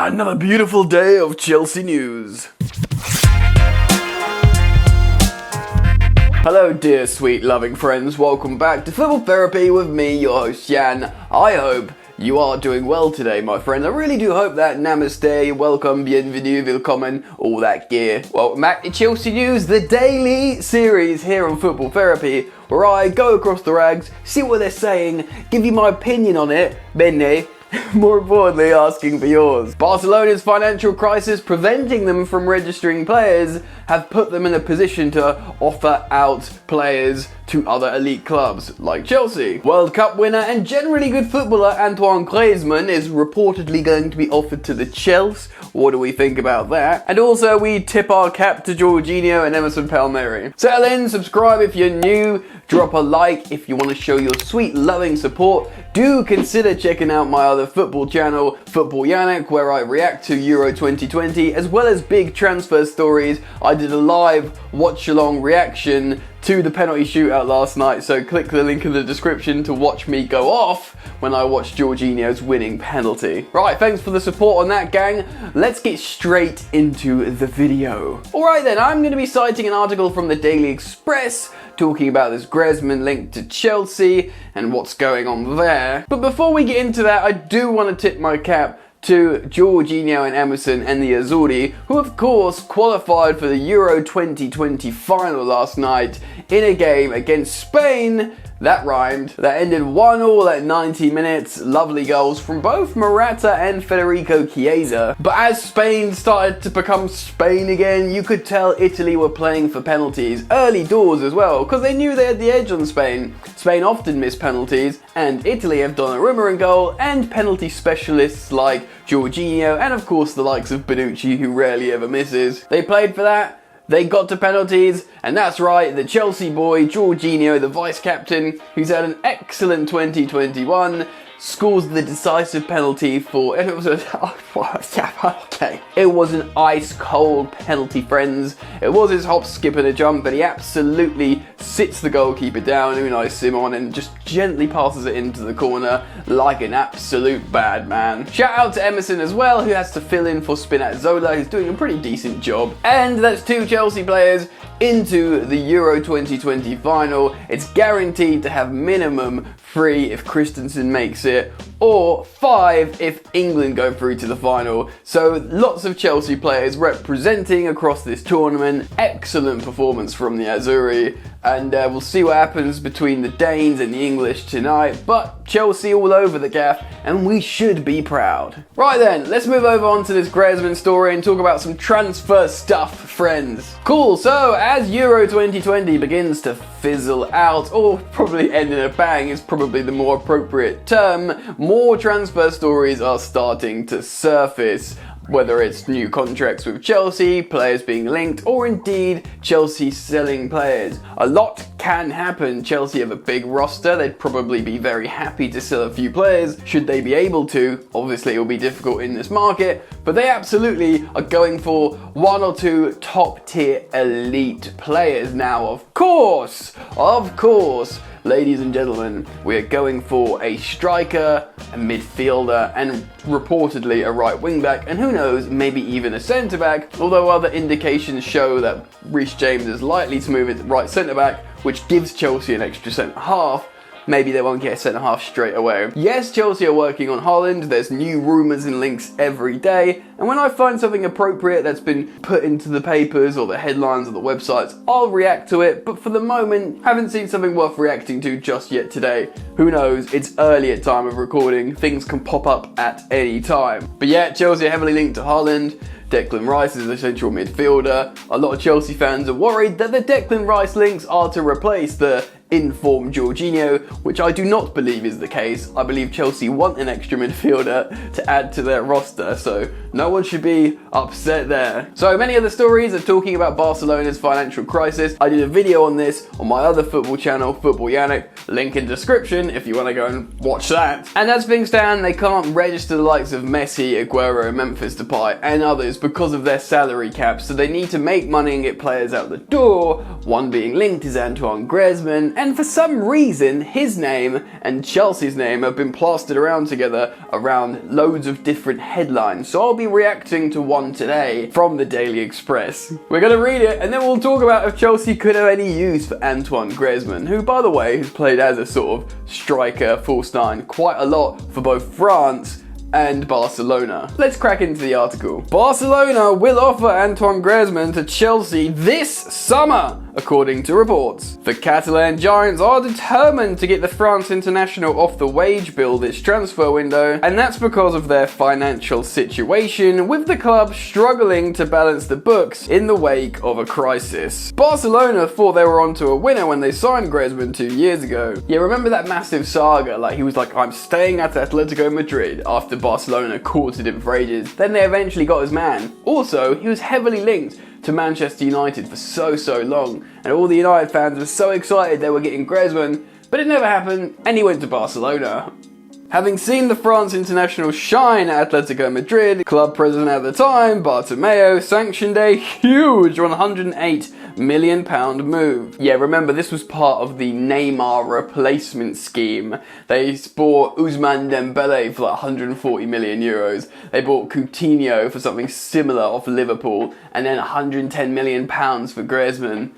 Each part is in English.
Another beautiful day of Chelsea news. Hello dear sweet loving friends, welcome back to Football Therapy with me, your host Jan. I hope you are doing well today, my friend. I really do hope that namaste, welcome, bienvenue, willkommen, all that gear. Welcome back to Chelsea News, the daily series here on Football Therapy, where I go across the rags, see what they're saying, give you my opinion on it, bene. More importantly, asking for yours. Barcelona's financial crisis preventing them from registering players have put them in a position to offer out players to other elite clubs like Chelsea. World Cup winner and generally good footballer Antoine Griezmann is reportedly going to be offered to the Chelsea. What do we think about that? And also we tip our cap to Jorginho and Emerson Palmieri. Settle in, subscribe if you're new, drop a like if you want to show your sweet loving support. Do consider checking out my other football channel, Football Yannick, where I react to Euro 2020 as well as big transfer stories. I did a live watch-along reaction to the penalty shootout last night, so click the link in the description to watch me go off when I watched Jorginho's winning penalty. Right, thanks for the support on that, gang. Let's get straight into the video. Alright then, I'm going to be citing an article from the Daily Express talking about this Griezmann link to Chelsea and what's going on there. But before we get into that, I do want to tip my cap to Jorginho and Emerson and the Azzurri, who of course qualified for the Euro 2020 final last night in a game against Spain. That rhymed. That ended 1-1 at 90 minutes. Lovely goals from both Morata and Federico Chiesa. But as Spain started to become Spain again, you could tell Italy were playing for penalties early doors as well, because they knew they had the edge on Spain. Spain often miss penalties, and Italy have Donnarumma in goal, and penalty specialists like Jorginho, and of course the likes of Bonucci, who rarely ever misses. They played for that. They got to penalties, and that's right, the Chelsea boy, Jorginho, the vice-captain, who's had an excellent 2021, scores the decisive penalty for, and it was it was an ice-cold penalty, friends. It was his hop, skip and a jump, but he absolutely sits the goalkeeper down, Unai Simon, and just gently passes it into the corner like an absolute bad man. Shout out to Emerson as well, who has to fill in for Spinazzola, who's doing a pretty decent job. And that's 2 Chelsea players into the Euro 2020 final. It's guaranteed to have minimum 3 if Christensen makes it, or 5 if England go through to the final. So lots of Chelsea players representing across this tournament. Excellent performance from the Azzurri, and we'll see what happens between the Danes and the English tonight, but Chelsea all over the gaff, and we should be proud. Right then, let's move over on to this Griezmann story and talk about some transfer stuff, friends. Cool, so as Euro 2020 begins to fizzle out, or probably end in a bang is probably the more appropriate term, more transfer stories are starting to surface. Whether it's new contracts with Chelsea, players being linked, or indeed Chelsea selling players. A lot can happen. Chelsea have a big roster. They'd probably be very happy to sell a few players should they be able to. Obviously it will be difficult in this market, but they absolutely are going for 1 or 2 top tier elite players now. Of course, ladies and gentlemen, we are going for a striker, a midfielder, and reportedly a right wing back, and who knows, maybe even a centre back, although other indications show that Reece James is likely to move into right centre back, which gives Chelsea an extra centre half. Maybe they won't get a centre-half straight away. Yes, Chelsea are working on Haaland. There's new rumours and links every day. And when I find something appropriate that's been put into the papers or the headlines or the websites, I'll react to it. But for the moment, haven't seen something worth reacting to just yet today. Who knows? It's early at time of recording. Things can pop up at any time. But yeah, Chelsea are heavily linked to Haaland. Declan Rice is a central midfielder. A lot of Chelsea fans are worried that the Declan Rice links are to replace the informed Jorginho, which I do not believe is the case. I believe Chelsea want an extra midfielder to add to their roster, so no one should be upset there. So many of the stories are talking about Barcelona's financial crisis. I did a video on this on my other football channel, Football Yannick, link in description if you want to go and watch that. And as things stand, they can't register the likes of Messi, Aguero, Memphis Depay and others because of their salary cap, so they need to make money and get players out the door. One being linked is Antoine Griezmann, and for some reason his name and Chelsea's name have been plastered around together around loads of different headlines, so I'll be reacting to one today from the Daily Express. We're going to read it and then we'll talk about if Chelsea could have any use for Antoine Griezmann, who by the way has played as a sort of striker, false nine, quite a lot for both France and Barcelona. Let's crack into the article. Barcelona will offer Antoine Griezmann to Chelsea this summer, according to reports. The Catalan giants are determined to get the France international off the wage bill this transfer window, and that's because of their financial situation, with the club struggling to balance the books in the wake of a crisis. Barcelona thought they were onto a winner when they signed Griezmann 2 years ago. Yeah, remember that massive saga? Like, he was like, I'm staying at Atletico Madrid, after Barcelona courted him for ages. Then they eventually got his man. Also, he was heavily linked to Manchester United for so long, and all the United fans were so excited they were getting Griezmann, but it never happened, and he went to Barcelona. Having seen the France international shine at Atletico Madrid, club president at the time, Bartomeu, sanctioned a huge £108 million move. Yeah, remember, this was part of the Neymar replacement scheme. They bought Ousmane Dembele for like 140 million euros. They bought Coutinho for something similar off Liverpool, and then 110 million pounds for Griezmann.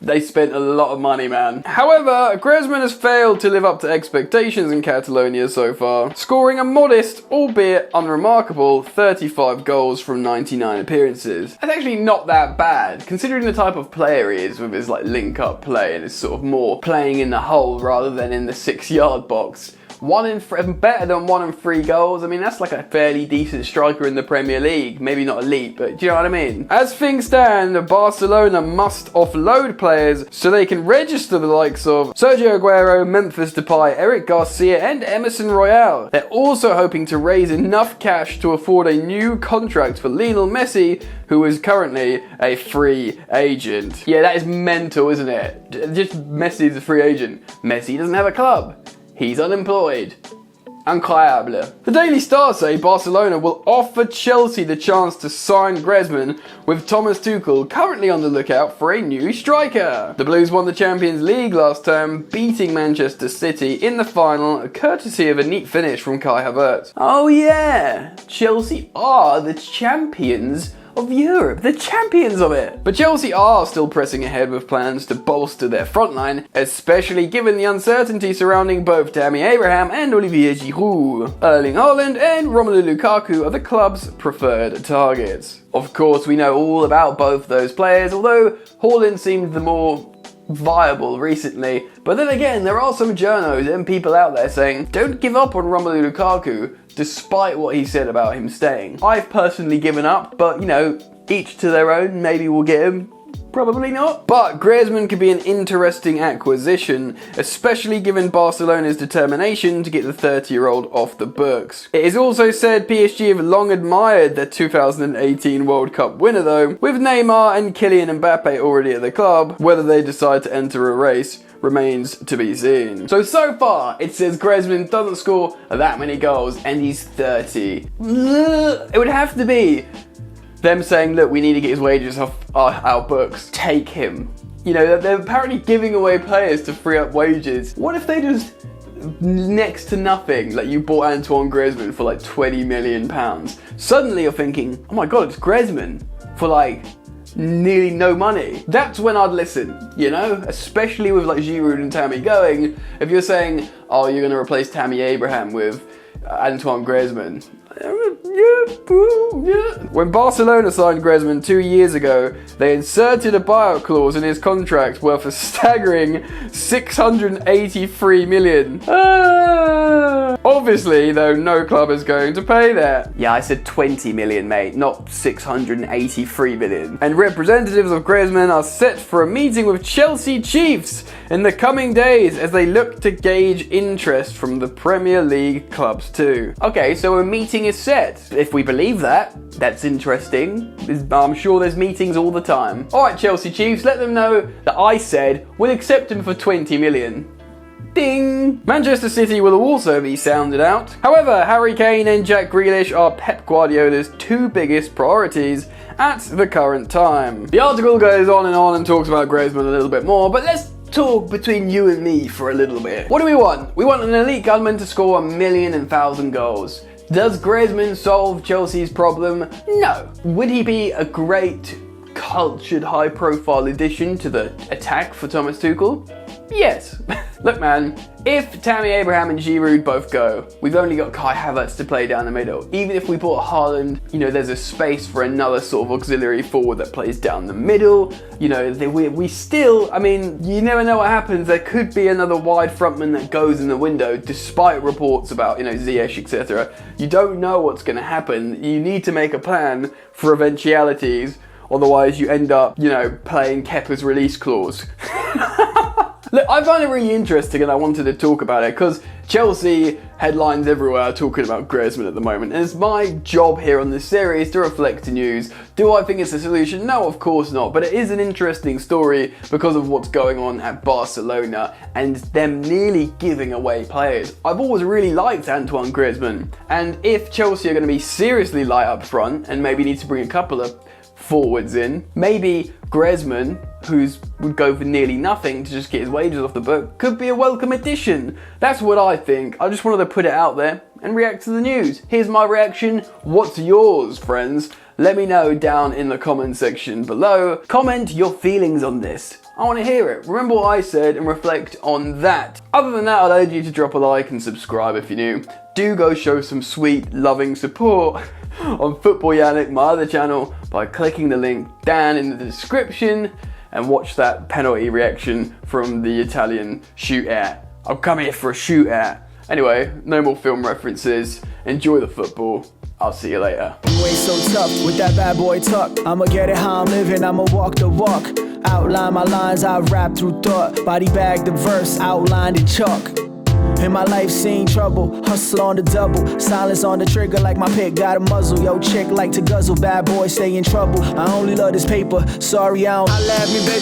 They spent a lot of money, man. However, Griezmann has failed to live up to expectations in Catalonia so far, scoring a modest, albeit unremarkable, 35 goals from 99 appearances. That's actually not that bad, considering the type of player he is with his like link-up play and his sort of more playing in the hole rather than in the 6-yard box. Better than 1 in 3 goals. I mean, that's like a fairly decent striker in the Premier League. Maybe not elite, but do you know what I mean? As things stand, Barcelona must offload players so they can register the likes of Sergio Aguero, Memphis Depay, Eric Garcia, and Emerson Royale. They're also hoping to raise enough cash to afford a new contract for Lionel Messi, who is currently a free agent. Yeah, that is mental, isn't it? Just Messi's a free agent. Messi doesn't have a club. He's unemployed. Incroyable. The Daily Star say Barcelona will offer Chelsea the chance to sign Griezmann, with Thomas Tuchel currently on the lookout for a new striker. The Blues won the Champions League last term, beating Manchester City in the final, courtesy of a neat finish from Kai Havertz. Oh yeah, Chelsea are the champions of Europe, the champions of it. But Chelsea are still pressing ahead with plans to bolster their frontline, especially given the uncertainty surrounding both Tammy Abraham and Olivier Giroud. Erling Haaland and Romelu Lukaku are the club's preferred targets. Of course, we know all about both those players, although Haaland seemed the more viable recently. But then again, there are some journos and people out there saying, don't give up on Romelu Lukaku, despite what he said about him staying. I've personally given up, but you know, each to their own. Maybe we'll get him. Probably not. But Griezmann could be an interesting acquisition, especially given Barcelona's determination to get the 30-year-old off the books. It is also said PSG have long admired their 2018 World Cup winner though, with Neymar and Kylian Mbappe already at the club. Whether they decide to enter a race remains to be seen. So far, it says Griezmann doesn't score that many goals and he's 30. It would have to be them saying, look, we need to get his wages off our books. Take him. You know, they're apparently giving away players to free up wages. What if they just next to nothing, like you bought Antoine Griezmann for like £20 million. Suddenly you're thinking, oh my God, it's Griezmann for like nearly no money. That's when I'd listen, you know? Especially with like Giroud and Tammy going. If you're saying, oh, you're going to replace Tammy Abraham with Antoine Griezmann. When Barcelona signed Griezmann 2 years ago, they inserted a buyout clause in his contract worth a staggering 683 million. Obviously, though, no club is going to pay that. Yeah, I said 20 million, mate, not 683 million. And representatives of Griezmann are set for a meeting with Chelsea Chiefs in the coming days as they look to gauge interest from the Premier League clubs too. Okay, so a meeting is set. If we believe that, that's interesting. I'm sure there's meetings all the time. Alright, Chelsea Chiefs, let them know that I said we'll accept him for 20 million. Ding! Manchester City will also be sounded out. However, Harry Kane and Jack Grealish are Pep Guardiola's two biggest priorities at the current time. The article goes on and talks about Griezmann a little bit more, but let's talk between you and me for a little bit. What do we want? We want an elite gunman to score 1,000,000 goals. Does Griezmann solve Chelsea's problem? No. Would he be a great, cultured, high-profile addition to the attack for Thomas Tuchel? Yes. Look, man, if Tammy Abraham and Giroud both go, we've only got Kai Havertz to play down the middle. Even if we bought Haaland, there's a space for another sort of auxiliary forward that plays down the middle. We still, you never know what happens. There could be another wide frontman that goes in the window, despite reports about, Ziyech, etc. You don't know what's going to happen. You need to make a plan for eventualities. Otherwise, you end up, playing Kepa's release clause. Look, I find it really interesting and I wanted to talk about it because Chelsea headlines everywhere talking about Griezmann at the moment. And it's my job here on this series to reflect the news. Do I think it's a solution? No, of course not. But it is an interesting story because of what's going on at Barcelona and them nearly giving away players. I've always really liked Antoine Griezmann. And if Chelsea are going to be seriously light up front and maybe need to bring a couple of forwards in, maybe Griezmann, would go for nearly nothing to just get his wages off the book, could be a welcome addition. That's what I think. I just wanted to put it out there and react to the news. Here's my reaction. What's yours, friends? Let me know down in the comment section below. Comment your feelings on this. I want to hear it. Remember what I said and reflect on that. Other than that, I'd urge you to drop a like and subscribe if you're new. Do go show some sweet, loving support on Football Yannick, my other channel, by clicking the link down in the description and watch that penalty reaction from the Italian shootout. I've come here for a shootout. Anyway, no more film references. Enjoy the football. I'll see you later. You ain't so tough with that bad boy talk. I'ma get it how I'm living, I'ma walk the walk. Outline my lines, I rap through thought. Body bag the verse, outlined in chalk. In my life seen trouble, hustle on the double. Silence on the trigger like my pick got a muzzle. Yo chick like to guzzle, bad boy stay in trouble. I only love this paper, sorry I don't. I laugh me baby.